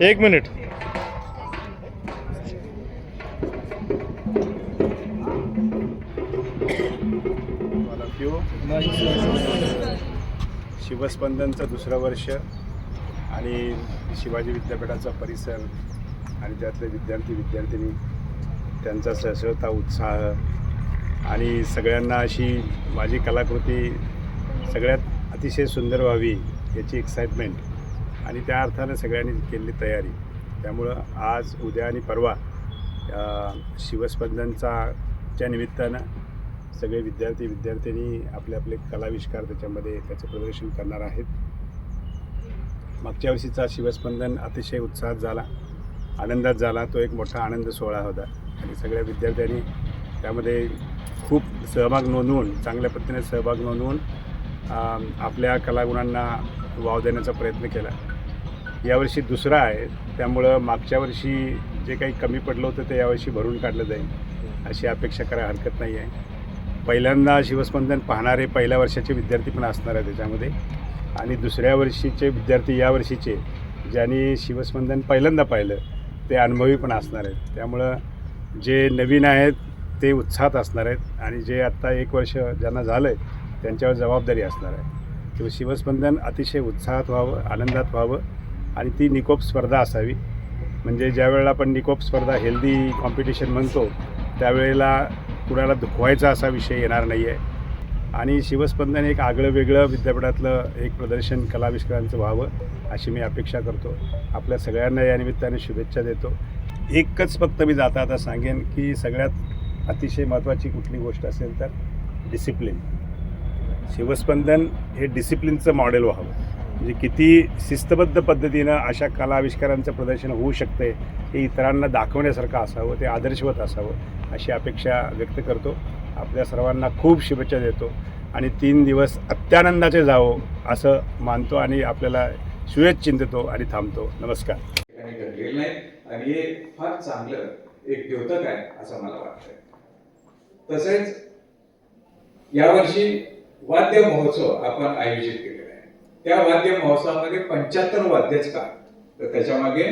एक मिनिट. शिवस्पंदनचं दुसरं वर्ष आणि शिवाजी विद्यापीठाचा परिसर आणि त्यातले विद्यार्थिनी त्यांचा सळसळता उत्साह आणि सगळ्यांना अशी माझी कलाकृती सगळ्यात अतिशय सुंदर व्हावी याची एक्साइटमेंट आणि त्या अर्थानं सगळ्यांनी केलेली तयारी. त्यामुळं आज उद्या आणि परवा शिवस्पंदनच्या निमित्तानं सगळे विद्यार्थिनी आपले कलाविष्कार त्याच्यामध्ये त्याचं प्रदर्शन करणार आहेत. मागच्या वर्षीचा शिवस्पंदन अतिशय उत्साहात झाला, आनंदात झाला. तो एक मोठा आनंद सोहळा होता आणि सगळ्या विद्यार्थ्यांनी त्यामध्ये खूप सहभाग नोंदवून चांगल्या पद्धतीने सहभाग नोंदवून आपल्या कलागुणांना वाव देण्याचा प्रयत्न केला. यावर्षी दुसरा आहे, त्यामुळं मागच्या वर्षी जे काही कमी पडलं होतं ते यावर्षी भरून काढलं जाईल अशी अपेक्षा करायला हरकत नाही आहे. पहिल्यांदा शिवस्पंदन पाहणारे पहिल्या वर्षाचे विद्यार्थी पण असणार आहे त्याच्यामध्ये आणि दुसऱ्या वर्षीचे विद्यार्थी या वर्षीचे ज्यांनी शिवस्पंदन पहिल्यांदा पाहिलं ते अनुभवी पण असणार आहेत. त्यामुळं जे नवीन आहेत ते उत्साहात असणार आहेत आणि जे आत्ता एक वर्ष ज्यांना झालं आहे त्यांच्यावर जबाबदारी असणार आहे. तेव्हा शिवस्पंदन अतिशय उत्साहात व्हावं, आनंदात व्हावं आणि ती निकोप स्पर्धा असावी. म्हणजे ज्यावेळेला आपण निकोप स्पर्धा हेल्दी कॉम्पिटिशन म्हणतो त्यावेळेला कुणाला दुखवायचा असा विषय येणार नाही आहे आणि शिवस्पंदन एक आगळं वेगळं विद्यापीठातलं एक प्रदर्शन कलाविष्कारांचं व्हावं अशी मी अपेक्षा करतो. आपल्या सगळ्यांना या निमित्ताने शुभेच्छा देतो. एकच फक्त मी जाता सांगेन की सगळ्यात अतिशय महत्त्वाची कुठली गोष्ट असेल तर डिसिप्लिन. शिवस्पंदन हे डिसिप्लिनचं मॉडेल व्हावं. म्हणजे किती शिस्तबद्ध पद्धतीनं अशा कलाविष्कारांचं प्रदर्शन होऊ शकते हे इतरांना दाखवण्यासारखं असावं, ते आदर्शवत असावं अशी अपेक्षा व्यक्त करतो. आपल्या सर्वांना खूप शुभेच्छा देतो आणि 3 दिवस अत्यानंदाचे जावो असं मानतो आणि आपल्याला शुभेच्छिंततो आणि थांबतो. नमस्कार. घडलेलं नाही आणि हे फार चांगलं एक द्योतक आहे असं मला वाटतंय. तसेच यावर्षी वाद्य महोत्सव आपण आयोजित केलेला आहे. त्या वाद्य महोत्सवामध्ये 75 वाद्यच का तर त्याच्यामागे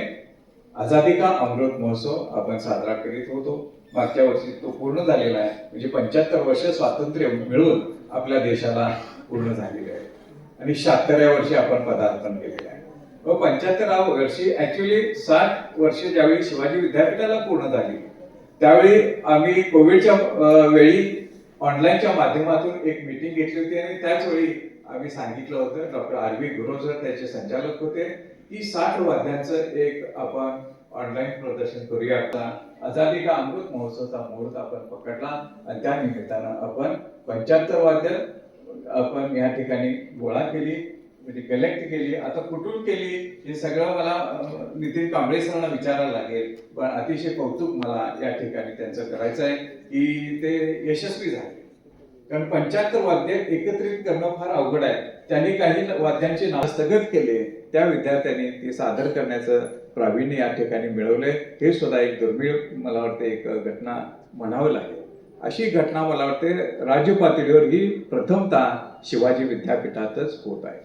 आझादी का अमृत महोत्सव आपण साजरा करीत होतो. मागच्या वर्षी तो पूर्ण झालेला आहे. म्हणजे 75 वर्ष स्वातंत्र्य मिळून आपल्या देशाला पूर्ण झालेले आहे आणि 76व्या वर्षी आपण पदार्पण केलेलं आहे. व 75व्या वर्षी ऍक्च्युली 60 वर्ष ज्यावेळी शिवाजी विद्यापीठाला पूर्ण झाली त्यावेळी आम्ही कोविडच्या वेळी ऑनलाईनच्या माध्यमातून एक मीटिंग घेतली होती आणि त्याच वेळी आम्ही सांगितलं होतं, डॉक्टर आर.व्ही. गुरोजर त्याचे संचालक होते, की 60 वाद्यांचं एक आपण ऑनलाईन प्रदर्शन करूया. आझादी का अमृत महोत्सवचा मुहूर्त आपण पकडला आणि त्या निमित्तानं आपण 75 वाद्य आपण या ठिकाणी गोळा केली, म्हणजे कलेक्ट केली. आता कुठून केली हे सगळं मला नितीन कांबळे सरांना विचारायला लागेल, पण अतिशय कौतुक मला या ठिकाणी त्यांचं करायचं आहे की ते यशस्वी झाले. कारण 75 वाद्य एकत्रित करणं फार अवघड आहे. त्यांनी काही वाद्यांचे नाव स्थगित केले, त्या विद्यार्थ्यांनी ते सादर करण्याचं प्रावीण्य या ठिकाणी मिळवले. हे सुद्धा एक दुर्मिळ मला वाटते एक घटना म्हणावं लागेल. अशी घटना मला वाटते राज्य पातळीवर ही प्रथमतः शिवाजी विद्यापीठातच होत आहे.